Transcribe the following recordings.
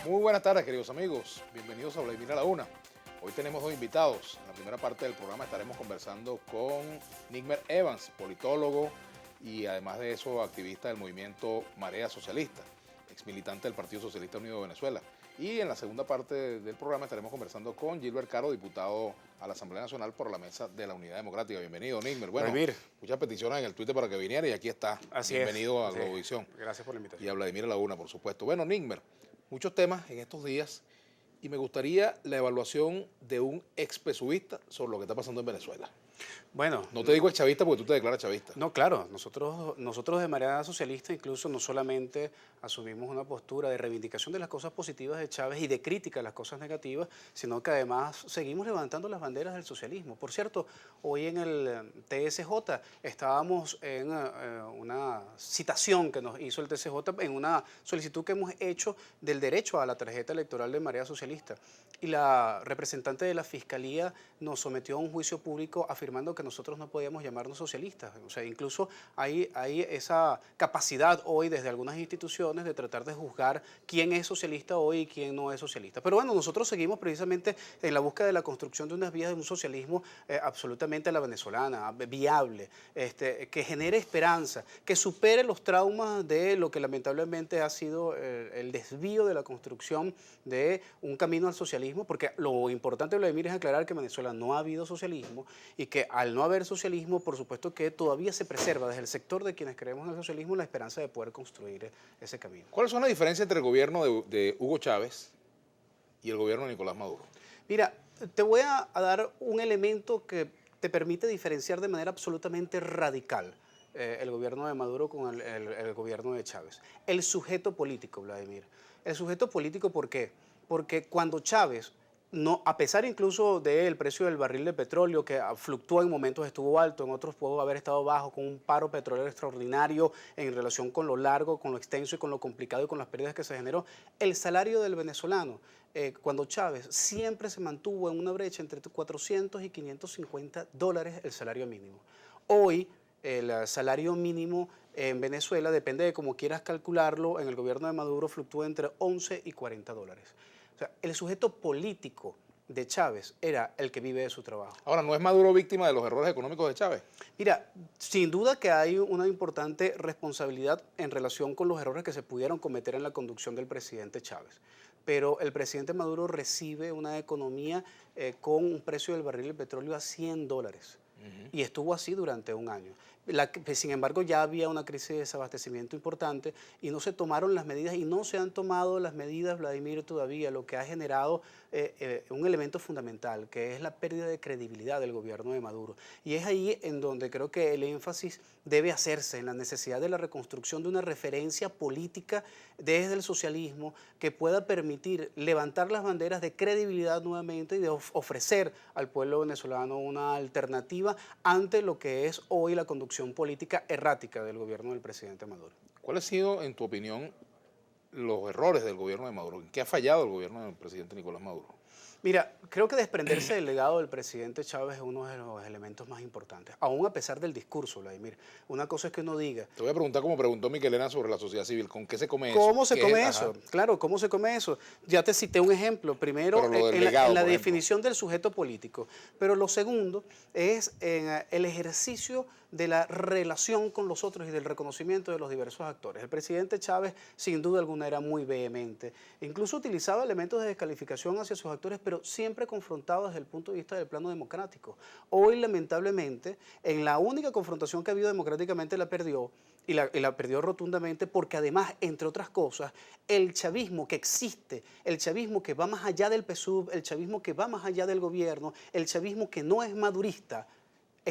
Muy buenas tardes, queridos amigos. Bienvenidos a Vladimir a la Una. Hoy tenemos dos invitados. En la primera parte del programa estaremos conversando con Nigmer Evans, politólogo y además de eso activista del movimiento Marea Socialista, exmilitante del Partido Socialista Unido de Venezuela. Y en la segunda parte del programa estaremos conversando con Gilbert Caro, diputado a la Asamblea Nacional por la Mesa de la Unidad Democrática. Bienvenido, Nigmer. Bueno, muchas peticiones en el Twitter para que viniera y aquí está. Así Bienvenido es. a Globovisión. Gracias por la invitación. Y a Vladimir a la Una, por supuesto. Bueno, Nigmer, muchos temas en estos días y me gustaría la evaluación de un ex-pesuvista sobre lo que está pasando en Venezuela. Bueno, no te digo chavista porque tú te declaras chavista. No, claro, nosotros de Marea Socialista incluso no solamente asumimos una postura de reivindicación de las cosas positivas de Chávez y de crítica a las cosas negativas, sino que además seguimos levantando las banderas del socialismo. Por cierto, hoy en el TSJ estábamos en una citación que nos hizo el TSJ en una solicitud que hemos hecho del derecho a la tarjeta electoral de Marea Socialista. Y la representante de la Fiscalía nos sometió a un juicio público afirmando que nosotros no podíamos llamarnos socialistas. O sea, incluso hay esa capacidad hoy desde algunas instituciones de tratar de juzgar quién es socialista hoy y quién no es socialista. Pero bueno, nosotros seguimos precisamente en la búsqueda de la construcción de unas vías de un socialismo absolutamente a la venezolana, viable, que genere esperanza, que supere los traumas de lo que lamentablemente ha sido el desvío de la construcción de un camino al socialismo, porque lo importante, Vladimir, es aclarar que en Venezuela no ha habido socialismo y que al no haber socialismo, por supuesto que todavía se preserva desde el sector de quienes creemos en el socialismo la esperanza de poder construir ese camino. ¿Cuáles son las diferencias entre el gobierno de Hugo Chávez y el gobierno de Nicolás Maduro? Mira, te voy a dar un elemento que te permite diferenciar de manera absolutamente radical el gobierno de Maduro con el gobierno de Chávez. El sujeto político, Vladimir. El sujeto político, ¿por qué? Porque cuando Chávez, no, a pesar incluso del precio del barril de petróleo, que fluctúa en momentos estuvo alto, en otros pudo haber estado bajo, con un paro petrolero extraordinario en relación con lo largo, con lo extenso y con lo complicado y con las pérdidas que se generó, el salario del venezolano, cuando Chávez siempre se mantuvo en una brecha entre 400 y 550 dólares el salario mínimo. Hoy, el salario mínimo en Venezuela, depende de cómo quieras calcularlo, en el gobierno de Maduro fluctúa entre 11 y 40 dólares. O sea, el sujeto político de Chávez era el que vive de su trabajo. Ahora, ¿no es Maduro víctima de los errores económicos de Chávez? Mira, sin duda que hay una importante responsabilidad en relación con los errores que se pudieron cometer en la conducción del presidente Chávez. Pero el presidente Maduro recibe una economía con un precio del barril de petróleo a 100 dólares. Y estuvo así durante un año. Sin embargo, ya había una crisis de desabastecimiento importante y no se tomaron las medidas y no se han tomado las medidas, Vladimir, todavía, lo que ha generado un elemento fundamental, que es la pérdida de credibilidad del gobierno de Maduro. Y es ahí en donde creo que el énfasis debe hacerse, en la necesidad de la reconstrucción de una referencia política desde el socialismo que pueda permitir levantar las banderas de credibilidad nuevamente y de ofrecer al pueblo venezolano una alternativa ante lo que es hoy la conducción política errática del gobierno del presidente Maduro. ¿Cuáles han sido, en tu opinión, los errores del gobierno de Maduro? ¿En qué ha fallado el gobierno del presidente Nicolás Maduro? Mira, creo que desprenderse del legado del presidente Chávez es uno de los elementos más importantes, aún a pesar del discurso, Vladimir. Una cosa es que uno diga... Te voy a preguntar como preguntó Miquelena sobre la sociedad civil, ¿con qué se come eso? ¿Cómo se come eso? Claro, ¿cómo se come eso? Ya te cité un ejemplo. Primero, en la definición del sujeto político. Pero lo segundo es en el ejercicio de la relación con los otros y del reconocimiento de los diversos actores. El presidente Chávez, sin duda alguna, era muy vehemente. Incluso utilizaba elementos de descalificación hacia sus actores, pero siempre confrontado desde el punto de vista del plano democrático. Hoy, lamentablemente, en la única confrontación que ha habido democráticamente la perdió, y la perdió rotundamente porque además, entre otras cosas, el chavismo que existe, el chavismo que va más allá del PSUV, el chavismo que va más allá del gobierno, el chavismo que no es madurista,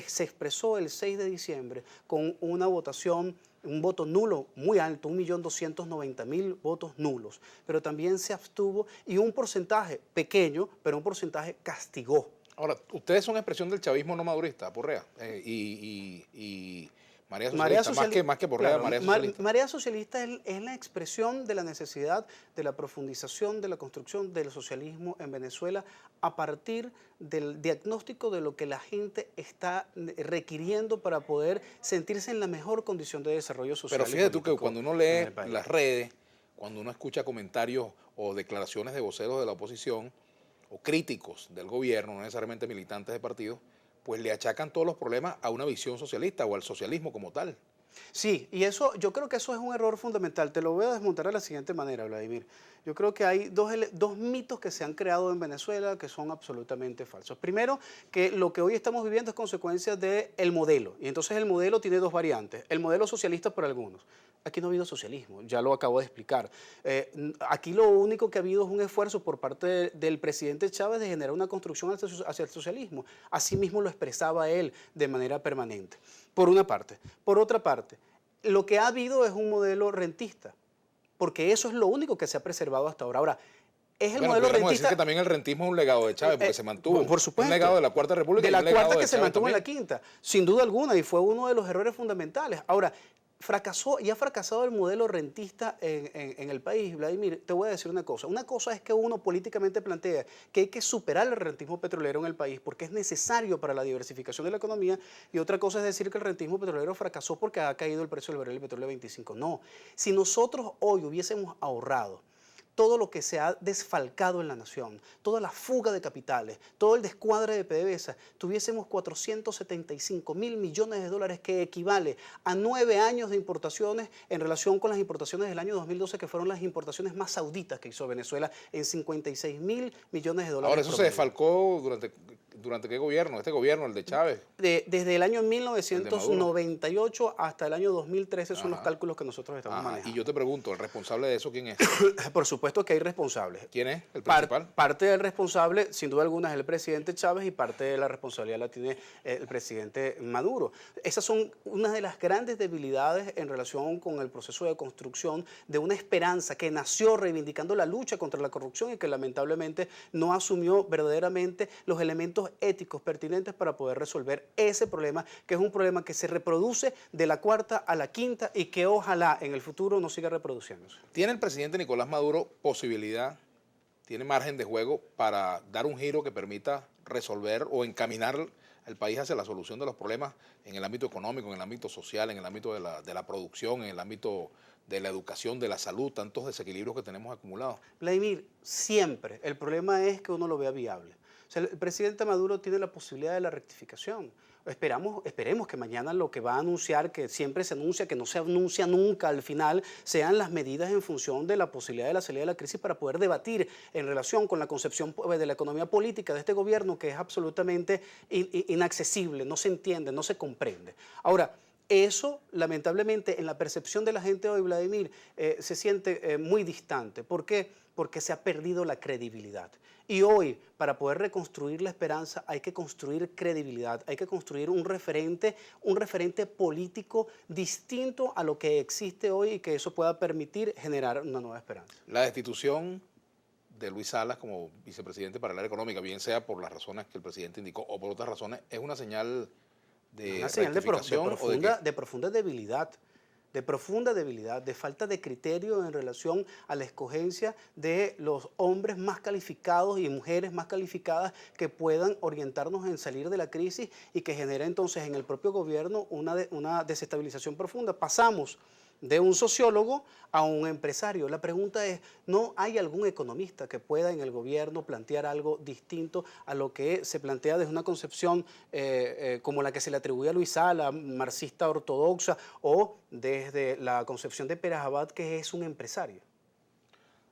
se expresó el 6 de diciembre con una votación, un voto nulo muy alto, 1.290.000 votos nulos, pero también se abstuvo y un porcentaje pequeño, pero un porcentaje castigó. Ahora, ustedes son expresión del chavismo no madurista, Porrea, y Marea Socialista, más que Porrea, claro, Marea Socialista. Marea Socialista es la expresión de la necesidad de la profundización, de la construcción del socialismo en Venezuela a partir del diagnóstico de lo que la gente está requiriendo para poder sentirse en la mejor condición de desarrollo social. Pero fíjate tú que cuando uno lee las redes, cuando uno escucha comentarios o declaraciones de voceros de la oposición o críticos del gobierno, no necesariamente militantes de partidos, pues le achacan todos los problemas a una visión socialista o al socialismo como tal. Sí, y eso, yo creo que eso es un error fundamental. Te lo voy a desmontar de la siguiente manera, Vladimir. Yo creo que hay dos mitos que se han creado en Venezuela que son absolutamente falsos. Primero, que lo que hoy estamos viviendo es consecuencia del modelo. Y entonces el modelo tiene dos variantes. El modelo socialista para algunos. Aquí no ha habido socialismo, ya lo acabo de explicar. Aquí lo único que ha habido es un esfuerzo por parte del presidente Chávez de generar una construcción hacia el socialismo. Así mismo lo expresaba él de manera permanente. Por una parte. Por otra parte, lo que ha habido es un modelo rentista, porque eso es lo único que se ha preservado hasta ahora. Ahora, es el Bueno, modelo podríamos decir rentista. que también el rentismo es un legado de Chávez, porque se mantuvo. Por supuesto. Un legado de la Cuarta República De y la un legado cuarta de que se Chávez mantuvo en la también. quinta, sin duda alguna, y fue uno de los errores fundamentales. Ahora, fracasó y ha fracasado el modelo rentista en el país. Vladimir, te voy a decir una cosa. Una cosa es que uno políticamente plantea que hay que superar el rentismo petrolero en el país porque es necesario para la diversificación de la economía, y otra cosa es decir que el rentismo petrolero fracasó porque ha caído el precio del barril de petróleo a 25. No, si nosotros hoy hubiésemos ahorrado todo lo que se ha desfalcado en la nación, toda la fuga de capitales, todo el descuadre de PDVSA, tuviésemos 475.000 millones de dólares, que equivale a 9 años de importaciones en relación con las importaciones del año 2012, que fueron las importaciones más sauditas que hizo Venezuela, en 56.000 millones de dólares. Ahora, eso se desfalcó durante qué gobierno, este gobierno, el de Chávez. Desde el año El de 1998 hasta el año 2013 son los Ajá. cálculos que nosotros estamos Ajá. Y manejando. yo te pregunto, ¿el responsable de eso quién es? Por supuesto que hay responsables. ¿Quién es el principal? Parte del responsable, sin duda alguna, es el presidente Chávez, y parte de la responsabilidad la tiene el presidente Maduro. Esas son una de las grandes debilidades en relación con el proceso de construcción de una esperanza que nació reivindicando la lucha contra la corrupción y que lamentablemente no asumió verdaderamente los elementos éticos pertinentes para poder resolver ese problema, que es un problema que se reproduce de la cuarta a la quinta y que ojalá en el futuro no siga reproduciéndose. ¿Tiene el presidente Nicolás Maduro posibilidad, tiene margen de juego para dar un giro que permita resolver o encaminar el país hacia la solución de los problemas en el ámbito económico, en el ámbito social, en el ámbito de la producción, en el ámbito de la educación, de la salud, tantos desequilibrios que tenemos acumulados? Vladimir, siempre. El problema es que uno lo vea viable. O sea, el presidente Maduro tiene la posibilidad de la rectificación. Esperemos que mañana lo que va a anunciar, que siempre se anuncia, que no se anuncia nunca al final, sean las medidas en función de la posibilidad de la salida de la crisis, para poder debatir en relación con la concepción de la economía política de este gobierno, que es absolutamente inaccesible, no se entiende, no se comprende. Ahora, eso, lamentablemente, en la percepción de la gente hoy, Vladimir, se siente muy distante. ¿Por qué? Porque se ha perdido la credibilidad. Y hoy, para poder reconstruir la esperanza, hay que construir credibilidad, hay que construir un referente político distinto a lo que existe hoy, y que eso pueda permitir generar una nueva esperanza. La destitución de Luis Salas como vicepresidente para el área económica, bien sea por las razones que el presidente indicó o por otras razones, es una señal de Una señal de rectificación o de qué? profunda debilidad, de falta de criterio en relación a la escogencia de los hombres más calificados y mujeres más calificadas que puedan orientarnos en salir de la crisis, y que genera entonces en el propio gobierno una desestabilización profunda. Pasamos de un sociólogo a un empresario. La pregunta es, ¿no hay algún economista que pueda en el gobierno plantear algo distinto a lo que se plantea desde una concepción como la que se le atribuye a Luis Sala, marxista ortodoxa, o desde la concepción de Pérez Abad, que es un empresario?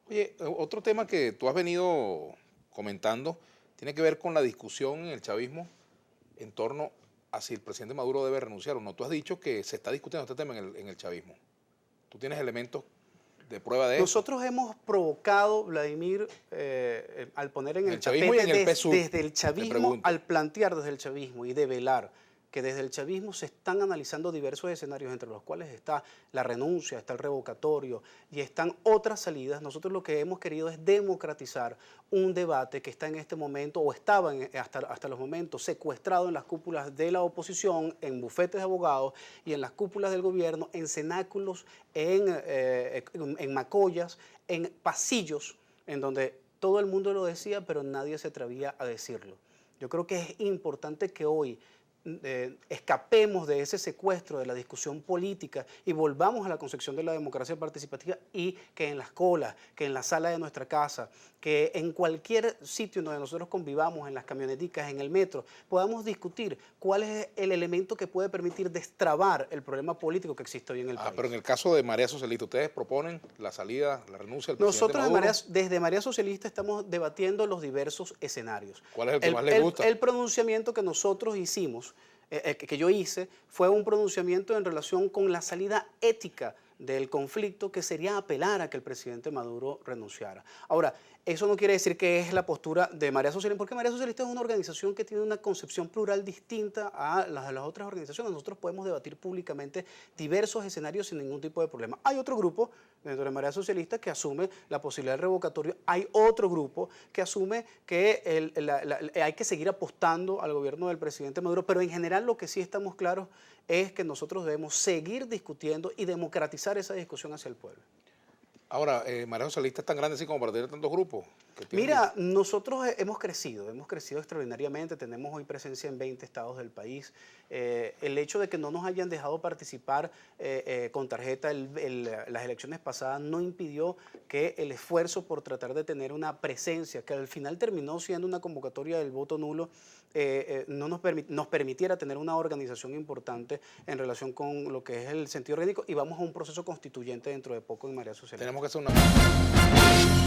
Oye, otro tema que tú has venido comentando tiene que ver con la discusión en el chavismo en torno a si el presidente Maduro debe renunciar o no. Tú has dicho que se está discutiendo este tema en el chavismo. ¿Tú tienes elementos de prueba de eso? Nosotros hemos provocado, Vladimir, al poner en el chavismo y en tapete el PSUV, desde el te chavismo, pregunto. al plantear desde el chavismo y develar que desde el chavismo se están analizando diversos escenarios, entre los cuales está la renuncia, está el revocatorio y están otras salidas. Nosotros lo que hemos querido es democratizar un debate que está en este momento, o estaba hasta los momentos, secuestrado en las cúpulas de la oposición, en bufetes de abogados, y en las cúpulas del gobierno, en cenáculos, en macollas, en pasillos, en donde todo el mundo lo decía, pero nadie se atrevía a decirlo. Yo creo que es importante que hoy escapemos de ese secuestro de la discusión política y volvamos a la concepción de la democracia participativa y que en las colas, que en la sala de nuestra casa, que en cualquier sitio donde nosotros convivamos, en las camioneticas, en el metro, podamos discutir cuál es el elemento que puede permitir destrabar el problema político que existe hoy en el país. Pero en el caso de Marea Socialista, ¿ustedes proponen la salida, la renuncia del presidente Nosotros Maduro? desde Marea Socialista estamos debatiendo los diversos escenarios. ¿Cuál es el que más les gusta? El pronunciamiento que nosotros hicimos, que yo hice, fue un pronunciamiento en relación con la salida ética del conflicto, que sería apelar a que el presidente Maduro renunciara. Ahora, eso no quiere decir que es la postura de Marea Socialista, porque Marea Socialista es una organización que tiene una concepción plural distinta a las de las otras organizaciones. Nosotros podemos debatir públicamente diversos escenarios sin ningún tipo de problema. Hay otro grupo dentro de Marea Socialista que asume la posibilidad del revocatorio. Hay otro grupo que asume que hay que seguir apostando al gobierno del presidente Maduro, pero en general lo que sí estamos claros es que nosotros debemos seguir discutiendo y democratizar esa discusión hacia el pueblo. Ahora, Marea Socialista es tan grande así como para tener tantos grupos. Mira, nosotros hemos crecido extraordinariamente, tenemos hoy presencia en 20 estados del país. El hecho de que no nos hayan dejado participar con tarjeta las elecciones pasadas no impidió que el esfuerzo por tratar de tener una presencia, que al final terminó siendo una convocatoria del voto nulo, no nos permitiera tener una organización importante en relación con lo que es el sentido orgánico, y vamos a un proceso constituyente dentro de poco en Marea Socialista. Tenemos que hacer una...